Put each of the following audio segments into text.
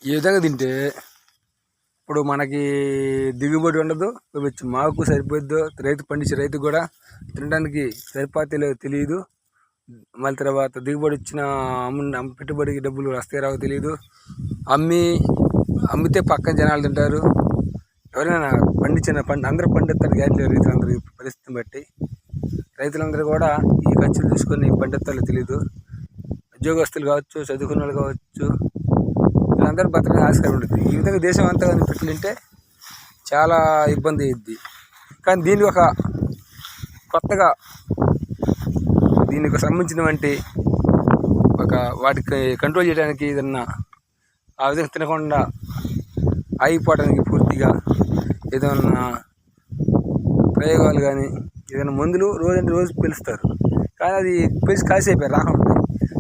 ఈ విధంగా తింటే ఇప్పుడు మనకి దిగుబడి ఉండదు, మాకు సరిపోద్దో, రైతు పండించే రైతు కూడా తినడానికి సరిపోతే తెలియదు. మళ్ళీ తర్వాత దిగుబడి వచ్చిన పెట్టుబడికి డబ్బులు వస్తాయి రావో తెలియదు. అమ్మితే పక్కన జనాలు తింటారు. ఎవరైనా అందరూ పండిస్తారు గ్యారెంటీ రైతులందరూ పరిస్థితిని బట్టి. రైతులందరూ కూడా ఈ ఖర్చులు చూసుకొని పండిస్తారో తెలియదు. ఉద్యోగస్తులు కావచ్చు, చదువుకున్న వాళ్ళు కావచ్చు, వీళ్ళందరూ బతకడానికి ఆస్కారం ఉంటుంది. ఈ విధంగా దేశం అంతా కానీ పెట్టుకుంటే చాలా ఇబ్బంది అయ్యిద్ది. కానీ దీనికి ఒక కొత్తగా దీనికి సంబంధించినటువంటి వాటికి కంట్రోల్ చేయడానికి ఏదన్నా ఆ విధంగా తినకుండా ఆగిపోవడానికి పూర్తిగా ఏదన్నా ప్రయోగాలు కానీ ఏదైనా మందులు రోజు పిలుస్తారు. కానీ అది పిలిచి కాసేపారు రాకుండా.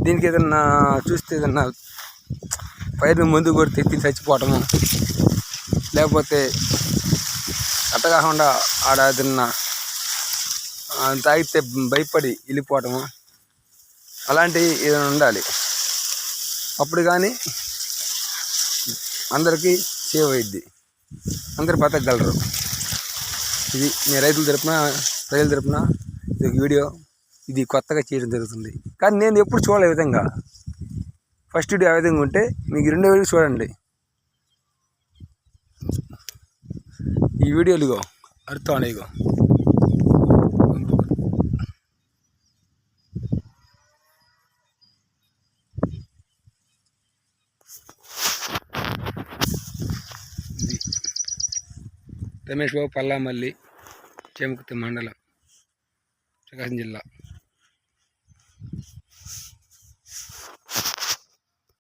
దీనికి ఏదన్నా చూస్తే ఏదన్నా పైరు మందు కొడితే ఎత్తి చచ్చిపోవటము, లేకపోతే అట్ట కాకుండా ఆడ ఏదన్నా తాగితే భయపడి వెళ్ళిపోవటము, అలాంటివి ఏదైనా ఉండాలి. అప్పుడు కానీ అందరికీ సేవ్ అయ్యిద్ది, అందరు బతకగలరు. ఇది నేను రైతుల తరపున ప్రజల తరపున ఇది వీడియో, ఇది కొత్తగా చేయడం జరుగుతుంది. కానీ నేను ఎప్పుడు చూడలే ఈ విధంగా. ఫస్ట్ వీడియో ఆ విధంగా ఉంటే మీకు రెండో వీడియో చూడండి. ఈ వీడియోలు ఇగో అర్థం ఇగో రమేష్ బాబు, పల్లామల్లి, చేమకుర్తి మండలం, ప్రకాశం జిల్లా.